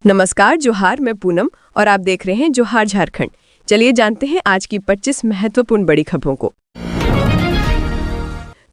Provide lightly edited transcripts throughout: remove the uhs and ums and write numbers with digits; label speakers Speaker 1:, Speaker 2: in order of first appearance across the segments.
Speaker 1: नमस्कार, जोहार। मैं पूनम और आप देख रहे हैं जोहार झारखंड। चलिए जानते हैं आज की 25 महत्वपूर्ण बड़ी खबरों को।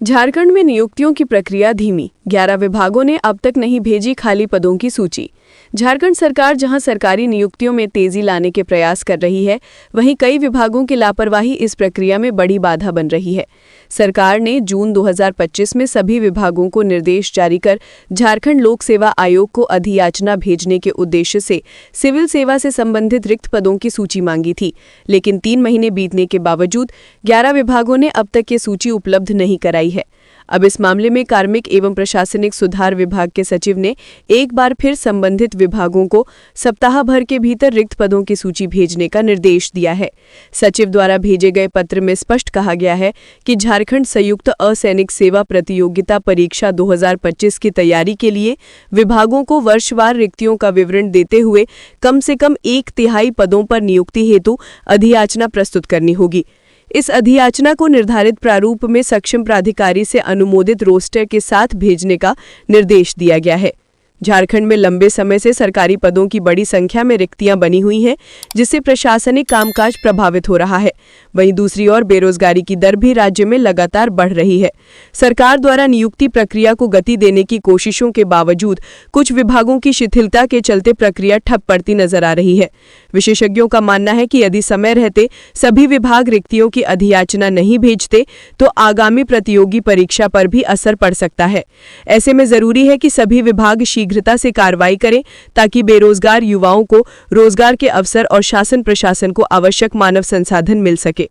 Speaker 1: झारखंड में नियुक्तियों की प्रक्रिया धीमी, 11 विभागों ने अब तक नहीं भेजी खाली पदों की सूची। झारखंड सरकार जहां सरकारी नियुक्तियों में तेजी लाने के प्रयास कर रही है, वहीं कई विभागों की लापरवाही इस प्रक्रिया में बड़ी बाधा बन रही है। सरकार ने जून 2025 में सभी विभागों को निर्देश जारी कर झारखंड लोक सेवा आयोग को अधियाचना भेजने के उद्देश्य से सिविल सेवा से संबंधित रिक्त पदों की सूची मांगी थी, लेकिन 3 महीने बीतने के बावजूद 11 विभागों ने अब तक ये सूची उपलब्ध नहीं कराई है। अब इस मामले में कार्मिक एवं प्रशासनिक सुधार विभाग के सचिव ने एक बार फिर संबंधित विभागों को सप्ताह भर के भीतर रिक्त पदों की सूची भेजने का निर्देश दिया है। सचिव द्वारा भेजे गए पत्र में स्पष्ट कहा गया है कि झारखंड संयुक्त असैनिक सेवा प्रतियोगिता परीक्षा 2025 की तैयारी के लिए विभागों को वर्षवार रिक्तियों का विवरण देते हुए कम से कम 1/3 पदों पर नियुक्ति हेतु अधियाचना प्रस्तुत करनी होगी। इस अधियाचना को निर्धारित प्रारूप में सक्षम प्राधिकारी से अनुमोदित रोस्टर के साथ भेजने का निर्देश दिया गया है। झारखंड में लंबे समय से सरकारी पदों की बड़ी संख्या में रिक्तियां बनी हुई हैं, जिससे प्रशासनिक कामकाज प्रभावित हो रहा है। वहीं दूसरी ओर बेरोजगारी की दर भी राज्य में लगातार बढ़ रही है। सरकार द्वारा नियुक्ति प्रक्रिया को गति देने की कोशिशों के बावजूद कुछ विभागों की शिथिलता के चलते प्रक्रिया ठप पड़ती नजर आ रही है। विशेषज्ञों का मानना है कि यदि समय रहते सभी विभाग रिक्तियों की अधियाचना नहीं भेजते तो आगामी प्रतियोगी परीक्षा पर भी असर पड़ सकता है। ऐसे में जरूरी है कि सभी विभाग शीघ्रता से कार्रवाई करें ताकि बेरोजगार युवाओं को रोजगार के अवसर और शासन प्रशासन को आवश्यक मानव संसाधन मिल सके।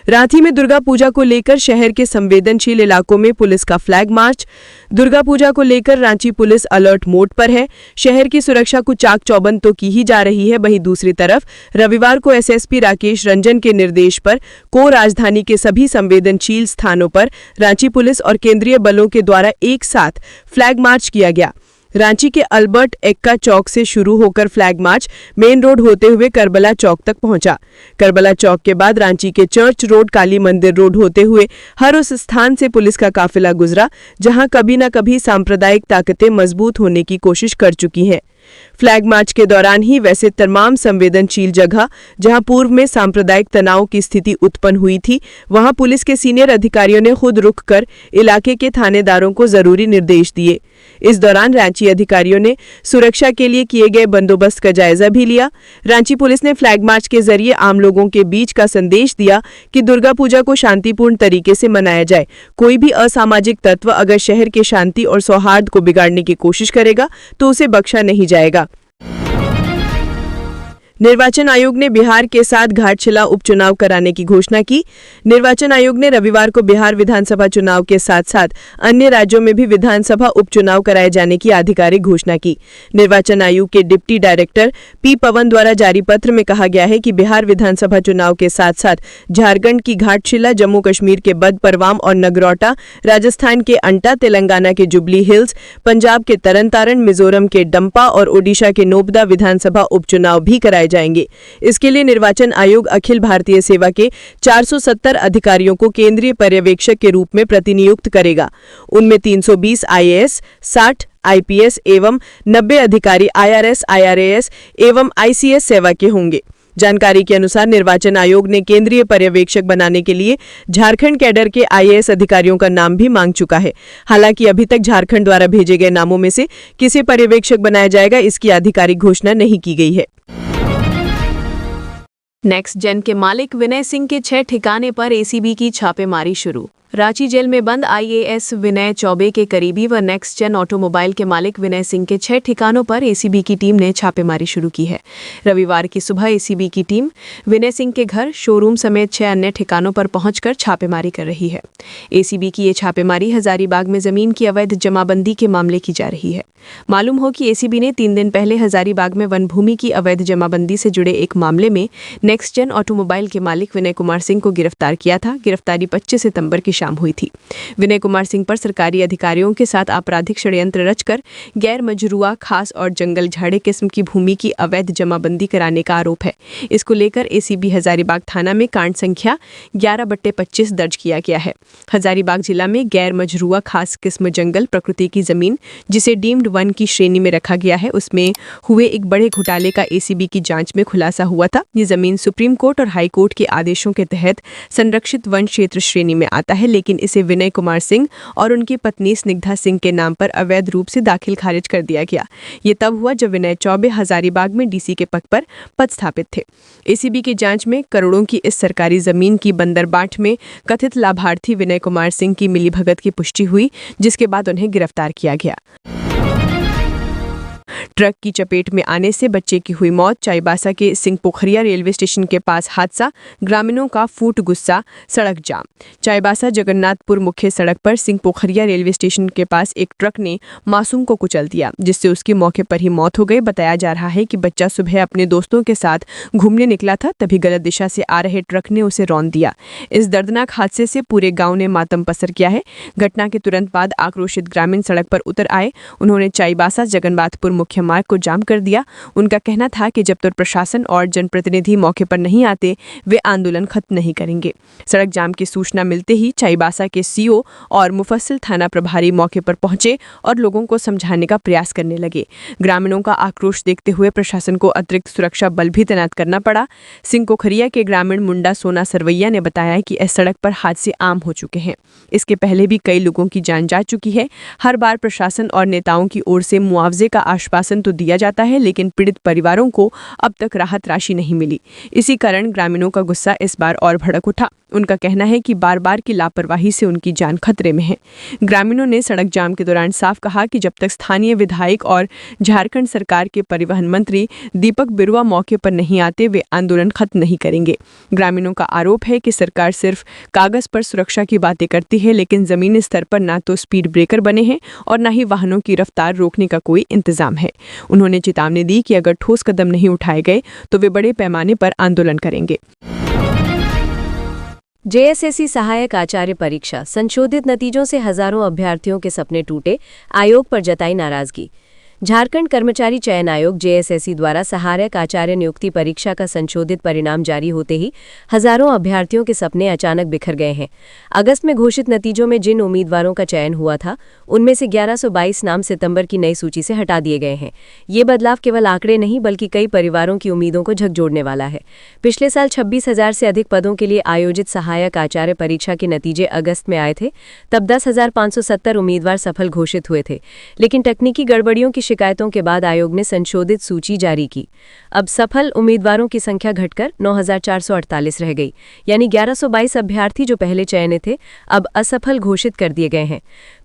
Speaker 1: रांची में दुर्गा पूजा को लेकर शहर के संवेदनशील इलाकों में पुलिस का फ्लैग मार्च। दुर्गा पूजा को लेकर रांची पुलिस अलर्ट मोड पर है। शहर की सुरक्षा को चाक चौबंद तो की ही जा रही है, वहीं दूसरी तरफ रविवार को एसएसपी राकेश रंजन के निर्देश पर राजधानी के सभी संवेदनशील स्थानों पर रांची पुलिस और केंद्रीय बलों के द्वारा एक साथ फ्लैग मार्च किया गया। रांची के अल्बर्ट एक्का चौक से शुरू होकर फ्लैग मार्च मेन रोड होते हुए करबला चौक तक पहुंचा। करबला चौक के बाद रांची के चर्च रोड, काली मंदिर रोड होते हुए हर उस स्थान से पुलिस का काफिला गुजरा जहां कभी न कभी सांप्रदायिक ताकतें मजबूत होने की कोशिश कर चुकी हैं। फ्लैग मार्च के दौरान ही वैसे तमाम संवेदनशील जगह जहां पूर्व में सांप्रदायिक तनाव की स्थिति उत्पन्न हुई थी, वहां पुलिस के सीनियर अधिकारियों ने खुद रुक कर इलाके के थानेदारों को जरूरी निर्देश दिए। इस दौरान रांची अधिकारियों ने सुरक्षा के लिए किए गए बंदोबस्त का जायजा भी लिया। रांची पुलिस ने फ्लैग मार्च के जरिए आम लोगों के बीच का संदेश दिया कि दुर्गा पूजा को शांतिपूर्ण तरीके से मनाया जाए। कोई भी असामाजिक तत्व अगर शहर के शांति और सौहार्द को बिगाड़ने की कोशिश करेगा तो उसे बख्शा नहीं जाएगा। निर्वाचन आयोग ने बिहार के साथ घाटशिला उपचुनाव कराने की घोषणा की। निर्वाचन आयोग ने रविवार को बिहार विधानसभा चुनाव के साथ साथ अन्य राज्यों में भी विधानसभा उपचुनाव कराए जाने की आधिकारिक घोषणा की। निर्वाचन आयोग के डिप्टी डायरेक्टर पी पवन द्वारा जारी पत्र में कहा गया है कि बिहार विधानसभा चुनाव के साथ साथ झारखंड की घाटशिला, जम्मू कश्मीर के बदपरवाम और नगरोटा, राजस्थान के अंटा, तेलंगाना के जुबली हिल्स, पंजाब के तरनतारन, मिजोरम के डंपा और ओडिशा के नोबदा विधानसभा उपचुनाव भी कराए जाएंगे। इसके लिए निर्वाचन आयोग अखिल भारतीय सेवा के 470 अधिकारियों को केंद्रीय पर्यवेक्षक के रूप में प्रतिनियुक्त करेगा। उनमें 320 आईएएस, 60 आईपीएस एवं 90 अधिकारी आईआरएस, आईआरएएस एवं आईसीएस सेवा के होंगे। जानकारी के अनुसार निर्वाचन आयोग ने केंद्रीय पर्यवेक्षक बनाने के लिए झारखंड कैडर के आईएएस अधिकारियों का नाम भी मांग चुका है। हालांकि अभी तक झारखंड द्वारा भेजे गए नामों में से किसे पर्यवेक्षक बनाया जाएगा, इसकी आधिकारिक घोषणा नहीं की गई है। नेक्स्ट जेन के मालिक विनय सिंह के 6 ठिकाने पर एसीबी की छापेमारी शुरू। रांची जेल में बंद आईएएस विनय चौबे के करीबी व नेक्स्ट जेन ऑटोमोबाइल के मालिक विनय सिंह के 6 ठिकानों पर एसीबी की टीम ने छापेमारी शुरू की है। रविवार की सुबह एसीबी की टीम विनय सिंह के घर, शोरूम समेत 6 अन्य ठिकानों पर पहुंचकर छापेमारी कर रही है। एसीबी की ये छापेमारी हजारीबाग में जमीन की अवैध जमाबंदी के मामले की जा रही है। मालूम हो कि एसीबी ने 3 दिन पहले हजारीबाग में वन भूमि की अवैध जमाबंदी से जुड़े एक मामले में नेक्स्ट जेन ऑटोमोबाइल के मालिक विनय कुमार सिंह को गिरफ्तार किया था। गिरफ्तारी 25 सितंबर की शाम हुई थी। विनय कुमार सिंह पर सरकारी अधिकारियों के साथ आपराधिक षड्यंत्र रचकर गैर मजरूआ, खास और जंगल झाड़ी किस्म की भूमि की अवैध जमाबंदी कराने का आरोप है। इसको लेकर एसीबी हजारीबाग थाना में कांड संख्या 11/25 दर्ज किया गया है। हजारीबाग जिला में गैर मजरूआ खास किस्म जंगल प्रकृति की जमीन, जिसे डीम्ड वन की श्रेणी में रखा गया है, उसमें हुए एक बड़े घोटाले का एसीबी की जांच में खुलासा हुआ था। ये जमीन सुप्रीम कोर्ट और हाई कोर्ट के आदेशों के तहत संरक्षित वन क्षेत्र श्रेणी में आता है, लेकिन इसे विनय कुमार सिंह और उनकी पत्नी स्निग्धा सिंह के नाम पर अवैध रूप से दाखिल खारिज कर दिया गया। ये तब हुआ जब विनय चौबे हजारीबाग में डीसी के पद पर पदस्थापित थे। एसीबी की जांच में करोड़ों की इस सरकारी जमीन की बंदरबाट में कथित लाभार्थी विनय कुमार सिंह की मिलीभगत की पुष्टि हुई, जिसके बाद उन्हें गिरफ्तार किया गया। ट्रक की चपेट में आने से बच्चे की हुई मौत। चाईबासा के सिंहपोखरिया रेलवे स्टेशन के पास हादसा, ग्रामीणों का फूट गुस्सा, सड़क जाम। चाईबासा जगन्नाथपुर मुख्य सड़क पर सिंहपोखरिया रेलवे स्टेशन के पास एक ट्रक ने मासूम को कुचल दिया, जिससे उसकी मौके पर ही मौत हो गई। बताया जा रहा है कि बच्चा सुबह अपने दोस्तों के साथ घूमने निकला था, तभी गलत दिशा से आ रहे ट्रक ने उसे रौंद दिया। इस दर्दनाक हादसे से पूरे गाँव ने मातम पसर किया है। घटना के तुरंत बाद आक्रोशित ग्रामीण सड़क पर उतर आए। उन्होंने चाईबासा जगन्नाथपुर मुख्य मार्ग को जाम कर दिया। उनका कहना था कि जब तक प्रशासन और जनप्रतिनिधि मौके पर नहीं आते, वे आंदोलन खत्म नहीं करेंगे। सड़क जाम की सूचना मिलते ही चाईबासा के सीओ और मुफस्सिल थाना प्रभारी मौके पर पहुंचे और लोगों को समझाने का प्रयास करने लगे। ग्रामीणों का आक्रोश देखते हुए प्रशासन को अतिरिक्त सुरक्षा बल भी तैनात करना पड़ा। सिंहपोखरिया के ग्रामीण मुंडा सोना सरवैया ने बताया कि इस सड़क पर हादसे आम हो चुके हैं। इसके पहले भी कई लोगों की जान जा चुकी है। हर बार प्रशासन और नेताओं की ओर से मुआवजे का आश्वासन तो दिया जाता है, लेकिन पीड़ित परिवारों को अब तक राहत राशि नहीं मिली। इसी कारण ग्रामीणों का गुस्सा इस बार और भड़क उठा। उनका कहना है कि बार बार की लापरवाही से उनकी जान खतरे में है। ग्रामीणों ने सड़क जाम के दौरान साफ कहा कि जब तक स्थानीय विधायक और झारखंड सरकार के परिवहन मंत्री दीपक बिरुआ मौके पर नहीं आते, वे आंदोलन खत्म नहीं करेंगे। ग्रामीणों का आरोप है कि सरकार सिर्फ कागज पर सुरक्षा की बातें करती है, लेकिन जमीनी स्तर पर ना तो स्पीड ब्रेकर बने हैं और न ही वाहनों की रफ्तार रोकने का कोई इंतजाम है। उन्होंने चेतावनी दी कि अगर ठोस कदम नहीं उठाए गए तो वे बड़े पैमाने पर आंदोलन करेंगे।
Speaker 2: जेएसएससी सहायक आचार्य परीक्षा संशोधित नतीजों से हजारों अभ्यर्थियों के सपने टूटे, आयोग पर जताई नाराजगी। झारखंड कर्मचारी चयन आयोग जेएसएससी द्वारा सहायक आचार्य नियुक्ति परीक्षा का संशोधित परिणाम जारी होते ही हजारों अभ्यर्थियों के सपने अचानक बिखर गए हैं। अगस्त में घोषित नतीजों में जिन उम्मीदवारों का चयन हुआ था, उनमें से 1122 नाम सितंबर की नई सूची से हटा दिए गए हैं। ये बदलाव केवल आंकड़े नहीं बल्कि कई परिवारों की उम्मीदों को झकझोरने वाला है। पिछले साल 26,000 से अधिक पदों के लिए आयोजित सहायक आचार्य परीक्षा के नतीजे अगस्त में आए थे। तब 10,570 उम्मीदवार सफल घोषित हुए थे, लेकिन तकनीकी गड़बड़ियों की शिकायतों के बाद आयोग ने संशोधित सूची जारी की। अब सफल उम्मीदवारों की संख्या घटकर 9,448 रह गई, यानी 1122 अभ्यर्थी जो पहले चयनित थे अब असफल घोषित कर दिए गए हैं।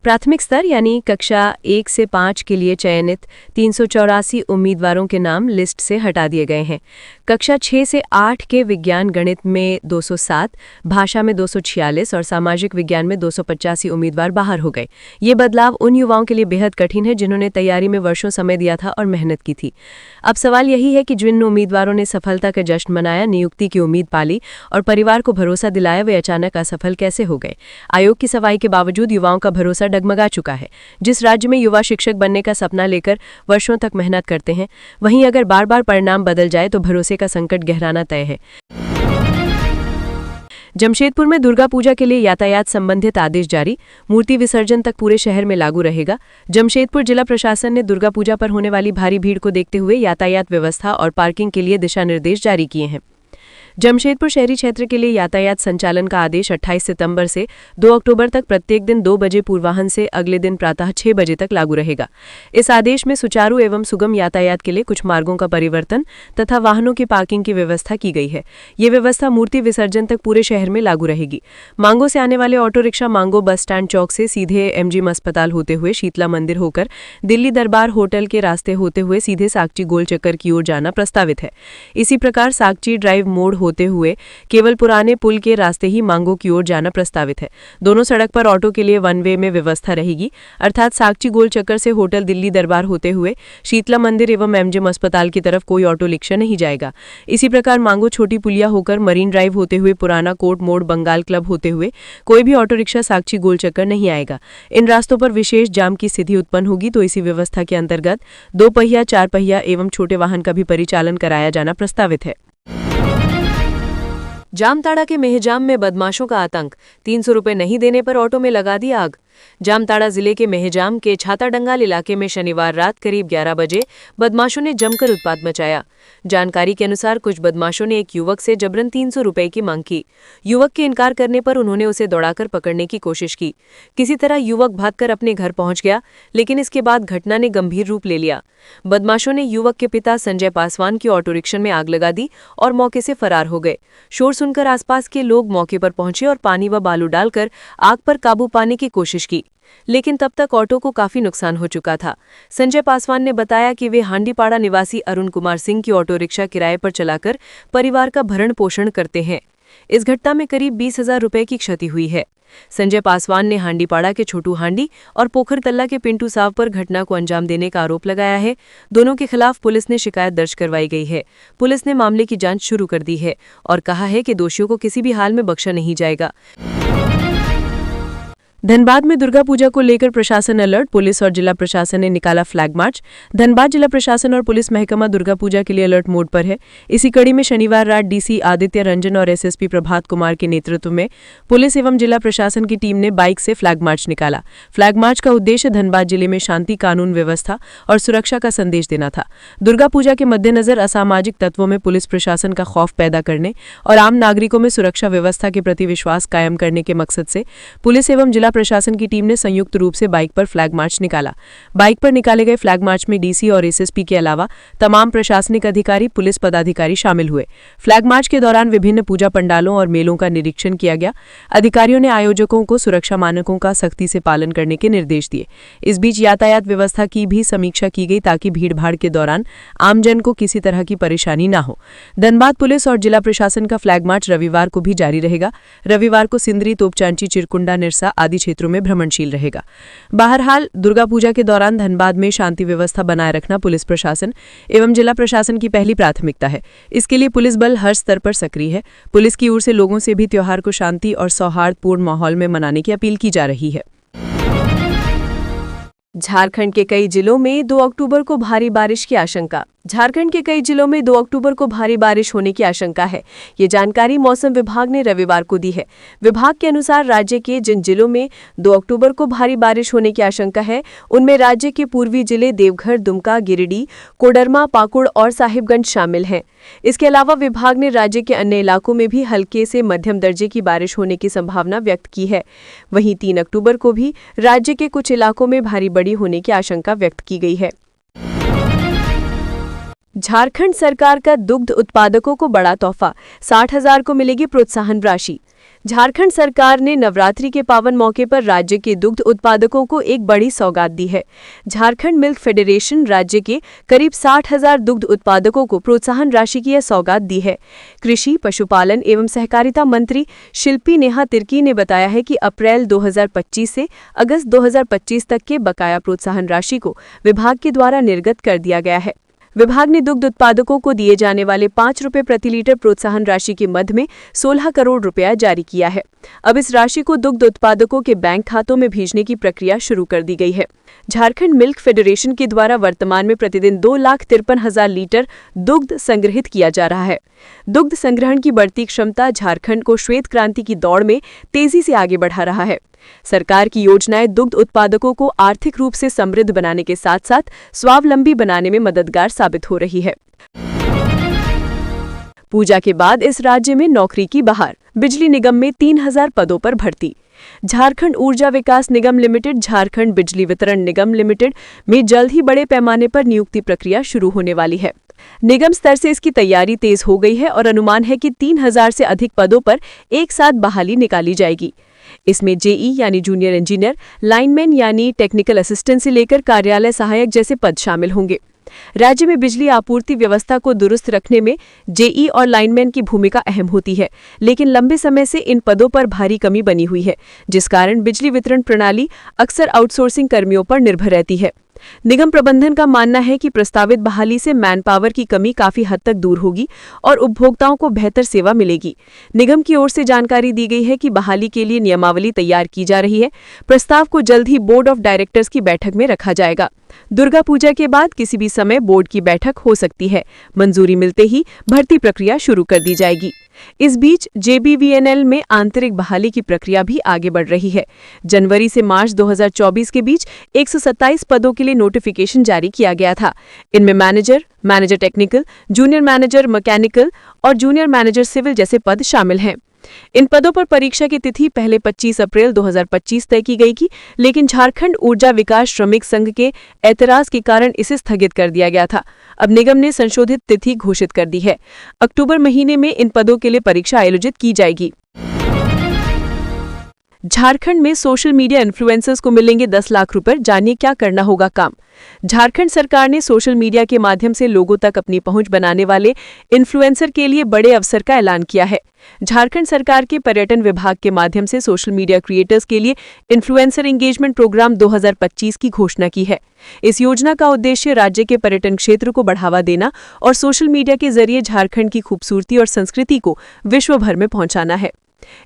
Speaker 2: प्राथमिक स्तर यानी कक्षा 1 से 5 के लिए चयनित 384 उम्मीदवारों के नाम लिस्ट से हटा दिए गए हैं। कक्षा 6 से 8 के विज्ञान गणित में 207, भाषा में 246 और सामाजिक विज्ञान में 285 उम्मीदवार बाहर हो गए। ये बदलाव उन युवाओं के लिए बेहद कठिन है जिन्होंने तैयारी में वर्षों समय दिया था और मेहनत की थी। अब सवाल यही है कि जिन उम्मीदवारों ने सफलता का जश्न मनाया, नियुक्ति की उम्मीद पाली और परिवार को भरोसा दिलाया, वे अचानक असफल कैसे हो गए। आयोग की सफाई के बावजूद युवाओं का भरोसा डगमगा चुका है। जिस राज्य में युवा शिक्षक बनने का सपना लेकर वर्षों तक मेहनत करते हैं, वहीं अगर बार बार परिणाम बदल जाए तो भरोसे का संकट गहराना तय है। जमशेदपुर में दुर्गा पूजा के लिए यातायात संबंधित आदेश जारी, मूर्ति विसर्जन तक पूरे शहर में लागू रहेगा। जमशेदपुर जिला प्रशासन ने दुर्गा पूजा पर होने वाली भारी भीड़ को देखते हुए यातायात व्यवस्था और पार्किंग के लिए दिशा निर्देश जारी किए हैं। जमशेदपुर शहरी क्षेत्र के लिए यातायात संचालन का आदेश 28 सितंबर से 2 अक्टूबर तक प्रत्येक दिन 2 बजे पूर्वाह्न से अगले दिन प्रातः 6 बजे तक लागू रहेगा। इस आदेश में सुचारू एवं सुगम यातायात के लिए कुछ मार्गों का परिवर्तन तथा वाहनों की पार्किंग की व्यवस्था की गई है। ये व्यवस्था मूर्ति विसर्जन तक पूरे शहर में लागू रहेगी। मांगो से आने वाले ऑटो रिक्शा मांगो बस स्टैंड चौक से सीधे एमजीएम अस्पताल होते हुए शीतला मंदिर होकर दिल्ली दरबार होटल के रास्ते होते हुए सीधे सागची गोल चक्कर की ओर जाना प्रस्तावित है। इसी प्रकार सागची ड्राइव मोड़ होते हुए केवल पुराने पुल के रास्ते ही मांगो की ओर जाना प्रस्तावित है। दोनों सड़क पर ऑटो के लिए वन वे में व्यवस्था रहेगी, अर्थात सागची गोल चक्कर से होटल दिल्ली दरबार होते हुए शीतला मंदिर एवं एमजेम अस्पताल की तरफ कोई ऑटो रिक्शा नहीं जाएगा। इसी प्रकार मांगो छोटी पुलिया होकर मरीन ड्राइव होते हुए पुराना कोर्ट मोड़ बंगाल क्लब होते हुए कोई भी ऑटो रिक्शा सागची गोल चक्कर नहीं आएगा। इन रास्तों पर विशेष जाम की स्थिति उत्पन्न होगी तो इसी व्यवस्था के अंतर्गत 2 पहिया 4 पहिया एवं छोटे वाहन का भी परिचालन कराया जाना प्रस्तावित है। जामताड़ा के मेहजाम में बदमाशों का आतंक, 300 रुपये नहीं देने पर ऑटो में लगा दी आग। जामताड़ा जिले के मेहजाम के छाताडंगाल इलाके में शनिवार रात करीब 11 बजे बदमाशों ने जमकर उत्पात मचाया। जानकारी के अनुसार कुछ बदमाशों ने एक युवक से जबरन 300 रुपये की मांग की। युवक के इनकार करने पर उन्होंने उसे दौड़ाकर पकड़ने की कोशिश की। किसी तरह युवक भागकर अपने घर पहुंच गया, लेकिन इसके बाद घटना ने गंभीर रूप ले लिया। बदमाशों ने युवक के पिता संजय पासवान की ऑटो रिक्शा में आग लगा दी और मौके से फरार हो गए। शोर सुनकर आसपास के लोग मौके पर पहुंचे और पानी व बालू डालकर आग पर काबू पाने की कोशिश की, लेकिन तब तक ऑटो को काफी नुकसान हो चुका था। संजय पासवान ने बताया कि वे हांडीपाड़ा निवासी अरुण कुमार सिंह की ऑटो रिक्शा किराए पर चलाकर परिवार का भरण पोषण करते हैं। इस घटना में करीब 20,000 रुपए की क्षति हुई है। संजय पासवान ने हांडीपाड़ा के छोटू हांडी और पोखरतल्ला के पिंटू साव पर घटना को अंजाम देने का आरोप लगाया है। दोनों के खिलाफ पुलिस ने शिकायत दर्ज करवाई गई है। पुलिस ने मामले की जांच शुरू कर दी है और कहा है कि दोषियों को किसी भी हाल में बख्शा नहीं जाएगा। धनबाद में दुर्गा पूजा को लेकर प्रशासन अलर्ट, पुलिस और जिला प्रशासन ने निकाला फ्लैग मार्च। धनबाद जिला प्रशासन और पुलिस महकमा दुर्गा पूजा के लिए अलर्ट मोड पर है। इसी कड़ी में शनिवार रात डीसी आदित्य रंजन और एसएसपी प्रभात कुमार के नेतृत्व में पुलिस एवं जिला प्रशासन की टीम ने बाइक से फ्लैग मार्च निकाला। फ्लैग मार्च का उद्देश्य धनबाद जिले में शांति, कानून व्यवस्था और सुरक्षा का संदेश देना था। दुर्गा पूजा के मद्देनजर असामाजिक तत्वों में पुलिस प्रशासन का खौफ पैदा करने और आम नागरिकों में सुरक्षा व्यवस्था के प्रति विश्वास कायम करने के मकसद से पुलिस एवं जिला प्रशासन की टीम ने संयुक्त रूप से बाइक पर फ्लैग मार्च निकाला। बाइक पर निकाले गए फ्लैग मार्च में डीसी और एसएसपी के अलावा तमाम प्रशासनिक अधिकारी, पुलिस पदाधिकारी शामिल हुए। फ्लैग मार्च के दौरान विभिन्न पूजा पंडालों और मेलों का निरीक्षण किया गया। अधिकारियों ने आयोजकों को सुरक्षा मानकों का सख्ती से पालन करने के निर्देश दिए। इस बीच यातायात व्यवस्था की भी समीक्षा की गई ताकि भीड़भाड़ के दौरान आमजन को किसी तरह की परेशानी न हो। धनबाद पुलिस और जिला प्रशासन का फ्लैग मार्च रविवार को भी जारी रहेगा। रविवार को सिंदरी, तोपचांची, चिरकुंडा, निरसा आदि क्षेत्रों में भ्रमणशील रहेगा। बहरहाल दुर्गा पूजा के दौरान धनबाद में शांति व्यवस्था बनाए रखना पुलिस प्रशासन एवं जिला प्रशासन की पहली प्राथमिकता है। इसके लिए पुलिस बल हर स्तर पर सक्रिय है। पुलिस की ओर से लोगों से भी त्योहार को शांति और सौहार्दपूर्ण माहौल में मनाने की अपील की जा रही है। झारखंड के कई जिलों में 2 अक्टूबर को भारी बारिश की आशंका। झारखंड के कई जिलों में 2 अक्टूबर को भारी बारिश होने की आशंका है। ये जानकारी मौसम विभाग ने रविवार को दी है। विभाग के अनुसार राज्य के जिन जिलों में 2 अक्टूबर को भारी बारिश होने की आशंका है, उनमें राज्य के पूर्वी जिले देवघर, दुमका, गिरिडीह, कोडरमा, पाकुड़ और साहिबगंज शामिल हैं। इसके अलावा विभाग ने राज्य के अन्य इलाकों में भी हल्के से मध्यम दर्जे की बारिश होने की संभावना व्यक्त की है। वहीं 3 अक्टूबर को भी राज्य के कुछ इलाकों में भारी बड़ी होने की आशंका व्यक्त की गई है। झारखंड सरकार का दुग्ध उत्पादकों को बड़ा तोहफा, 60,000 को मिलेगी प्रोत्साहन राशि। झारखंड सरकार ने नवरात्रि के पावन मौके पर राज्य के दुग्ध उत्पादकों को एक बड़ी सौगात दी है। झारखंड मिल्क फेडरेशन राज्य के करीब 60,000 दुग्ध उत्पादकों को प्रोत्साहन राशि की यह सौगात दी है। कृषि, पशुपालन एवं सहकारिता मंत्री शिल्पी नेहा तिर्की ने बताया है कि अप्रैल 2025 से अगस्त 2025 तक के बकाया प्रोत्साहन राशि को विभाग के द्वारा निर्गत कर दिया गया है। विभाग ने दुग्ध उत्पादकों को दिए जाने वाले 5 रुपये प्रति लीटर प्रोत्साहन राशि के मद में 16 करोड़ रुपया जारी किया है। अब इस राशि को दुग्ध उत्पादकों के बैंक खातों में भेजने की प्रक्रिया शुरू कर दी गई है। झारखंड मिल्क फेडरेशन के द्वारा वर्तमान में प्रतिदिन 2,53,000 लीटर दुग्ध संग्रहित किया जा रहा है। दुग्ध संग्रहण की बढ़ती क्षमता झारखंड को श्वेत क्रांति की दौड़ में तेजी से आगे बढ़ा रहा है। सरकार की योजनाएं दुग्ध उत्पादकों को आर्थिक रूप से समृद्ध बनाने के साथ साथ स्वावलंबी बनाने में मददगार साबित हो रही है। पूजा के बाद इस राज्य में नौकरी की बहार, बिजली निगम में 3,000 पदों पर भर्ती। झारखंड ऊर्जा विकास निगम लिमिटेड, झारखंड बिजली वितरण निगम लिमिटेड में जल्द ही बड़े पैमाने पर नियुक्ति प्रक्रिया शुरू होने वाली है। निगम स्तर से इसकी तैयारी तेज हो गई है और अनुमान है कि 3,000 से अधिक पदों पर एक साथ बहाली निकाली जाएगी। इसमें जेई यानी जूनियर इंजीनियर, लाइनमैन यानी टेक्निकल असिस्टेंट से लेकर कार्यालय सहायक जैसे पद शामिल होंगे।
Speaker 1: राज्य में बिजली आपूर्ति व्यवस्था को दुरुस्त रखने में जेई और लाइनमैन की भूमिका अहम होती है, लेकिन लंबे समय से इन पदों पर भारी कमी बनी हुई है, जिस कारण बिजली वितरण प्रणाली अक्सर आउटसोर्सिंग कर्मियों पर निर्भर रहती है। निगम प्रबंधन का मानना है कि प्रस्तावित बहाली से मैन पावर की कमी काफी हद तक दूर होगी और उपभोक्ताओं को बेहतर सेवा मिलेगी। निगम की ओर से जानकारी दी गई है कि बहाली के लिए नियमावली तैयार की जा रही है। प्रस्ताव को जल्द ही बोर्ड ऑफ डायरेक्टर्स की बैठक में रखा जाएगा। दुर्गा पूजा के बाद किसी भी समय बोर्ड की बैठक हो सकती है। मंजूरी मिलते ही भर्ती प्रक्रिया शुरू कर दी जाएगी। इस बीच जेबीवीएनएल में आंतरिक बहाली की प्रक्रिया भी आगे बढ़ रही है। जनवरी से मार्च 2024 के बीच 127 पदों के लिए नोटिफिकेशन जारी किया गया था। इनमें manager technical, junior manager mechanical और जूनियर मैनेजर सिविल जैसे पद शामिल हैं। इन पदों पर परीक्षा की तिथि पहले 25 अप्रैल 2025 तय की गई थी, लेकिन झारखंड ऊर्जा विकास श्रमिक संघ के ऐतराज के कारण इसे स्थगित कर दिया गया था। अब निगम ने संशोधित तिथि घोषित कर दी है। अक्टूबर महीने में इन पदों के लिए परीक्षा आयोजित की जाएगी। झारखंड में सोशल मीडिया इन्फ्लुएंसर्स को मिलेंगे 10 लाख रुपए, जानिए क्या करना होगा काम। झारखंड सरकार ने सोशल मीडिया के माध्यम से लोगों तक अपनी पहुंच बनाने वाले इन्फ्लुएंसर के लिए बड़े अवसर का ऐलान किया है। झारखंड सरकार के पर्यटन विभाग के माध्यम से सोशल मीडिया क्रिएटर्स के लिए इन्फ्लुएंसर एंगेजमेंट प्रोग्राम 2025 की घोषणा की है। इस योजना का उद्देश्य राज्य के पर्यटन क्षेत्र को बढ़ावा देना और सोशल मीडिया के जरिए झारखंड की खूबसूरती और संस्कृति को विश्व भर में पहुंचाना है।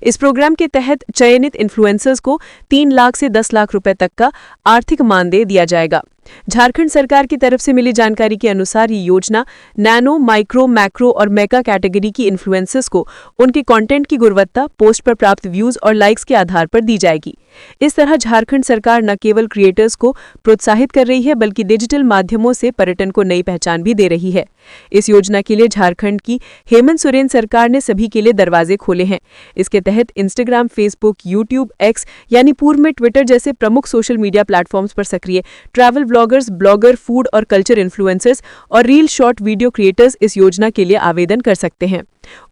Speaker 1: इस प्रोग्राम के तहत चयनित इन्फ्लुएंसर्स को 3 लाख से 10 लाख रुपए तक का आर्थिक मानदेय दिया जाएगा। झारखंड सरकार की तरफ से मिली जानकारी के अनुसार ये योजना नैनो, माइक्रो, मैक्रो और मेगा कैटेगरी की इन्फ्लुएंसर्स को उनके कंटेंट की गुणवत्ता, पोस्ट पर प्राप्त व्यूज और लाइक्स के आधार पर दी जाएगी। इस तरह झारखंड सरकार न केवल क्रिएटर्स को प्रोत्साहित कर रही है, बल्कि डिजिटल माध्यमों से पर्यटन को नई पहचान भी दे रही है। इस योजना के लिए झारखंड की हेमंत सोरेन सरकार ने सभी के लिए दरवाजे खोले हैं। इसके तहत इंस्टाग्राम, फेसबुक, यूट्यूब, एक्स यानी पूर्व में ट्विटर जैसे प्रमुख सोशल मीडिया प्लेटफॉर्म्स पर सक्रिय ट्रैवल ब्लॉगर्स, ब्लॉगर, फूड और कल्चर इन्फ्लुएंसर्स और रील शॉर्ट वीडियो क्रिएटर्स इस योजना के लिए आवेदन कर सकते हैं।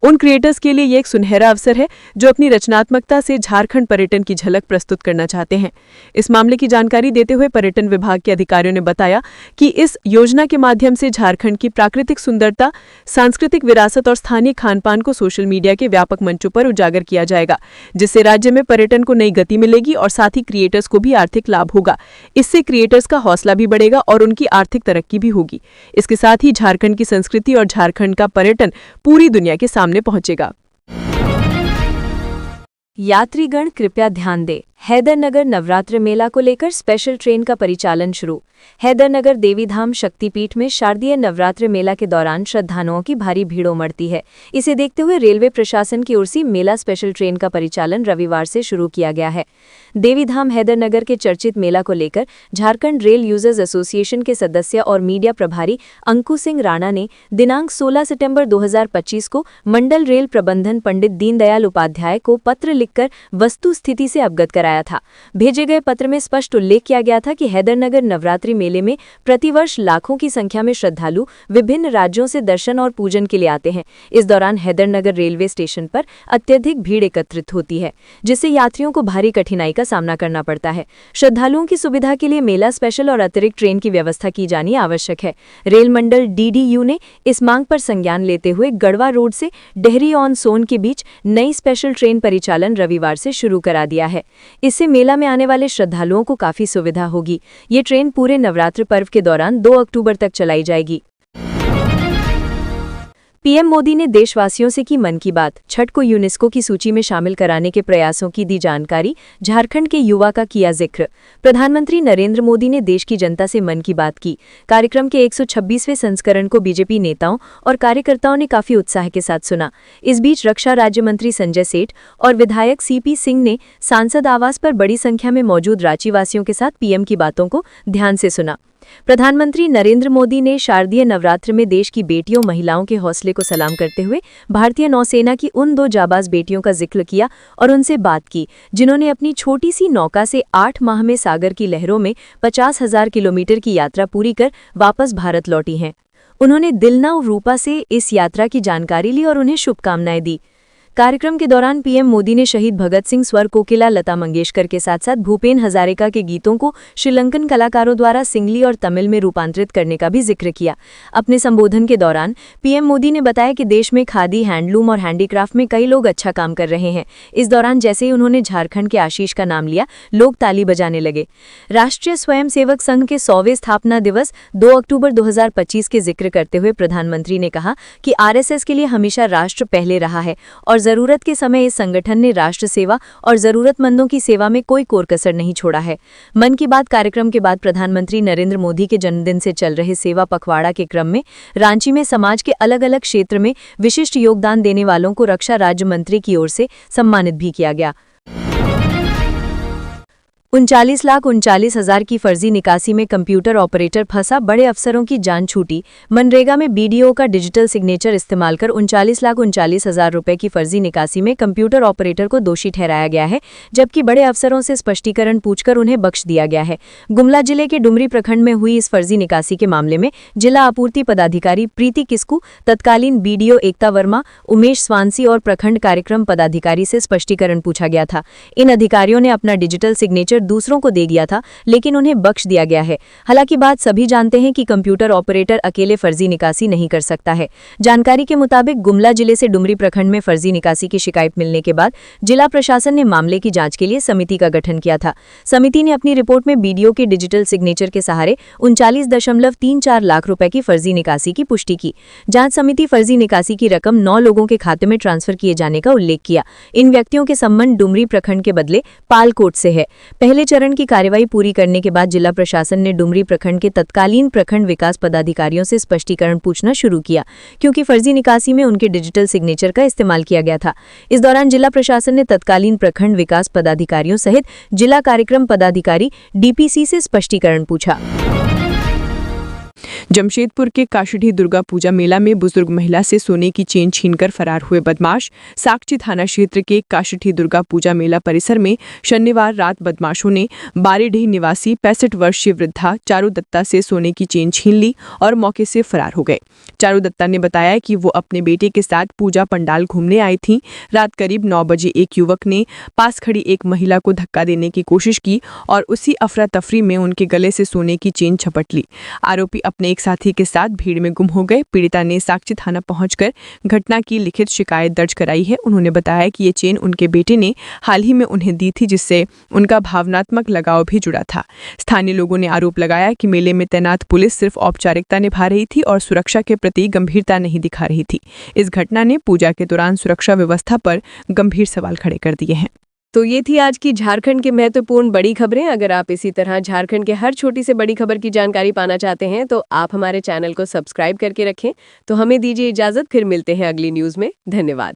Speaker 1: उन क्रिएटर्स के लिए ये एक सुनहरा अवसर है जो अपनी रचनात्मकता से झारखंड पर्यटन की झलक प्रस्तुत करना चाहते हैं। इस मामले की जानकारी देते हुए पर्यटन विभाग के अधिकारियों ने बताया कि इस योजना के माध्यम से झारखंड की प्राकृतिक सुंदरता, सांस्कृतिक विरासत और स्थानीय खानपान को सोशल मीडिया के व्यापक मंचों पर उजागर किया जाएगा, जिससे राज्य में पर्यटन को नई गति मिलेगी और साथ ही क्रिएटर्स को भी आर्थिक लाभ होगा। इससे क्रिएटर्स का हौसला भी बढ़ेगा और उनकी आर्थिक तरक्की भी होगी। इसके साथ ही झारखंड की संस्कृति और झारखंड का पर्यटन पूरी दुनिया के सामने पहुंचेगा।
Speaker 2: यात्रीगण कृपया ध्यान दें, हैदरनगर नवरात्र मेला को लेकर स्पेशल ट्रेन का परिचालन शुरू। हैदरनगर देवीधाम शक्तिपीठ में शारदीय नवरात्र मेला के दौरान श्रद्धालुओं की भारी भीड़ उमड़ती है। इसे देखते हुए रेलवे प्रशासन की ओर से मेला स्पेशल ट्रेन का परिचालन रविवार से शुरू किया गया है। देवीधाम हैदरनगर के चर्चित मेला को लेकर झारखंड रेल यूजर्स एसोसिएशन के सदस्य और मीडिया प्रभारी अंकु सिंह राणा ने दिनांक 16 सितंबर 2025 को मंडल रेल प्रबंधन पंडित दीनदयाल उपाध्याय को पत्र लिखकर वस्तु स्थिति से अवगत कराया था। भेजे गए पत्र में स्पष्ट उल्लेख किया गया था कि हैदरनगर नवरात्रि मेले में प्रतिवर्ष लाखों की संख्या में श्रद्धालु विभिन्न राज्यों से दर्शन और पूजन के लिए आते हैं। इस दौरान हैदरनगर रेलवे स्टेशन पर अत्यधिक भीड़ एकत्रित होती है, जिससे यात्रियों को भारी कठिनाई का सामना करना पड़ता है। श्रद्धालुओं की सुविधा के लिए मेला स्पेशल और अतिरिक्त ट्रेन की व्यवस्था की जानी आवश्यक है। रेल मंडल DDU ने इस मांग पर संज्ञान लेते हुए गढ़वा रोड से डेहरी ऑन सोन के बीच नई स्पेशल ट्रेन परिचालन रविवार से शुरू करा दिया है। इससे मेला में आने वाले श्रद्धालुओं को काफी सुविधा होगी। ये ट्रेन पूरे नवरात्र पर्व के दौरान 2 अक्टूबर तक चलाई जाएगी। पीएम मोदी ने देशवासियों से की मन की बात, छठ को यूनेस्को की सूची में शामिल कराने के प्रयासों की दी जानकारी, झारखंड के युवा का किया जिक्र। प्रधानमंत्री नरेंद्र मोदी ने देश की जनता से मन की बात की। कार्यक्रम के 126वें संस्करण को बीजेपी नेताओं और कार्यकर्ताओं ने काफी उत्साह के साथ सुना। इस बीच रक्षा राज्य मंत्री संजय सेठ और विधायक CP सिंह ने सांसद आवास पर बड़ी संख्या में मौजूद रांचीवासियों के साथ पीएम की बातों को ध्यान से सुना। प्रधानमंत्री नरेंद्र मोदी ने शारदीय नवरात्र में देश की बेटियों महिलाओं के हौसले को सलाम करते हुए भारतीय नौसेना की उन 2 जाबाज बेटियों का जिक्र किया और उनसे बात की, जिन्होंने अपनी छोटी सी नौका से 8 माह में सागर की लहरों में 50,000 किलोमीटर की यात्रा पूरी कर वापस भारत लौटी हैं। उन्होंने दिलना और रूपा से इस यात्रा की जानकारी ली और उन्हें शुभकामनाएं दी। कार्यक्रम के दौरान पीएम मोदी ने शहीद भगत सिंह, स्वर कोकिला, लता मंगेशकर के साथ साथ भूपेन हजारिका के गीतों को श्रीलंकन कलाकारों द्वारा सिंगली और तमिल में रूपांतरित करने का भी जिक्र किया। अपने संबोधन के दौरान पीएम मोदी ने बताया कि देश में खादी, हैंडलूम और हैंडीक्राफ्ट में कई लोग अच्छा काम कर रहे हैं। इस दौरान जैसे ही उन्होंने झारखंड के आशीष का नाम लिया, लोग ताली बजाने लगे। राष्ट्रीय स्वयंसेवक संघ के 100वें स्थापना दिवस 2 अक्टूबर 2025 के जिक्र करते हुए प्रधानमंत्री ने कहा कि आरएसएस के लिए हमेशा राष्ट्र पहले रहा है और जरूरत के समय इस संगठन ने राष्ट्र सेवा और जरूरतमंदों की सेवा में कोई कोर-कसर नहीं छोड़ा है। मन की बात कार्यक्रम के बाद प्रधानमंत्री नरेंद्र मोदी के जन्मदिन से चल रहे सेवा पखवाड़ा के क्रम में रांची में समाज के अलग-अलग क्षेत्र में विशिष्ट योगदान देने वालों को रक्षा राज्य मंत्री की ओर से सम्मानित भी किया गया। 39,39,000 की फर्जी निकासी में कंप्यूटर ऑपरेटर फंसा, बड़े अफसरों की जान छूटी। मनरेगा में बीडीओ का डिजिटल सिग्नेचर इस्तेमाल कर 39,39,000 रुपए की फर्जी निकासी में कंप्यूटर ऑपरेटर को दोषी ठहराया गया है, जबकि बड़े अफसरों से स्पष्टीकरण पूछकर उन्हें बख्श दिया गया है। गुमला जिले के डुमरी प्रखंड में हुई इस फर्जी निकासी के मामले में जिला आपूर्ति पदाधिकारी प्रीति किस्कू, तत्कालीन बीडीओ एकता वर्मा, उमेश स्वांसी और प्रखंड कार्यक्रम पदाधिकारी से स्पष्टीकरण पूछा गया था। इन अधिकारियों ने अपना डिजिटल सिग्नेचर दूसरों को दे दिया था, लेकिन उन्हें बख्श दिया गया है। हालांकि बात सभी जानते हैं कि कंप्यूटर ऑपरेटर अकेले फर्जी निकासी नहीं कर सकता है। जानकारी के मुताबिक गुमला जिले से डुमरी प्रखंड में फर्जी निकासी की शिकायत मिलने के बाद जिला प्रशासन ने मामले की जांच के लिए समिति का गठन किया था। समिति ने अपनी रिपोर्ट में बीडीओ के डिजिटल सिग्नेचर के सहारे 39.34 लाख रुपए की फर्जी निकासी की पुष्टि की। जांच समिति फर्जी निकासी की रकम 9 लोगों के खाते में ट्रांसफर किए जाने का उल्लेख किया। इन व्यक्तियों के संबंध डुमरी प्रखंड के बदले पालकोट से है। पहले चरण की कार्रवाई पूरी करने के बाद जिला प्रशासन ने डुमरी प्रखंड के तत्कालीन प्रखंड विकास पदाधिकारियों से स्पष्टीकरण पूछना शुरू किया, क्योंकि फर्जी निकासी में उनके डिजिटल सिग्नेचर का इस्तेमाल किया गया था। इस दौरान जिला प्रशासन ने तत्कालीन प्रखंड विकास पदाधिकारियों सहित जिला कार्यक्रम पदाधिकारी डीपीसी से स्पष्टीकरण पूछा।
Speaker 1: जमशेदपुर के काशीढ़ी दुर्गा पूजा मेला में बुजुर्ग महिला से सोने की चेन छीनकर फरार हुए बदमाश। साकची थाना क्षेत्र के काशीढ़ी दुर्गा पूजा मेला परिसर में शनिवार रात बदमाशों ने बारीडीह निवासी 65 वर्षीय वृद्धा चारू दत्ता से सोने की चेन छीन ली और मौके से फरार हो गए। चारू दत्ता ने बताया कि वो अपने बेटे के साथ पूजा पंडाल घूमने आई थीं। रात करीब 9 बजे एक युवक ने पास खड़ी एक महिला को धक्का देने की कोशिश की और उसी अफरा तफरी में उनके गले से सोने की चेन झपट ली। आरोपी अपने एक साथी के साथ भीड़ में गुम हो गए। पीड़िता ने साकची थाना पहुंचकर घटना की लिखित शिकायत दर्ज कराई है। उन्होंने बताया कि ये चेन उनके बेटे ने हाल ही में उन्हें दी थी, जिससे उनका भावनात्मक लगाव भी जुड़ा था। स्थानीय लोगों ने आरोप लगाया कि मेले में तैनात पुलिस सिर्फ औपचारिकता निभा रही थी और सुरक्षा के प्रति गंभीरता नहीं दिखा रही थी। इस घटना ने पूजा के दौरान सुरक्षा व्यवस्था पर गंभीर सवाल खड़े कर दिए हैं। तो ये थी आज की झारखंड की महत्वपूर्ण बड़ी खबरें। अगर आप इसी तरह झारखंड के हर छोटी से बड़ी खबर की जानकारी पाना चाहते हैं तो आप हमारे चैनल को सब्सक्राइब करके रखें। तो हमें दीजिए इजाजत, फिर मिलते हैं अगली न्यूज़ में। धन्यवाद।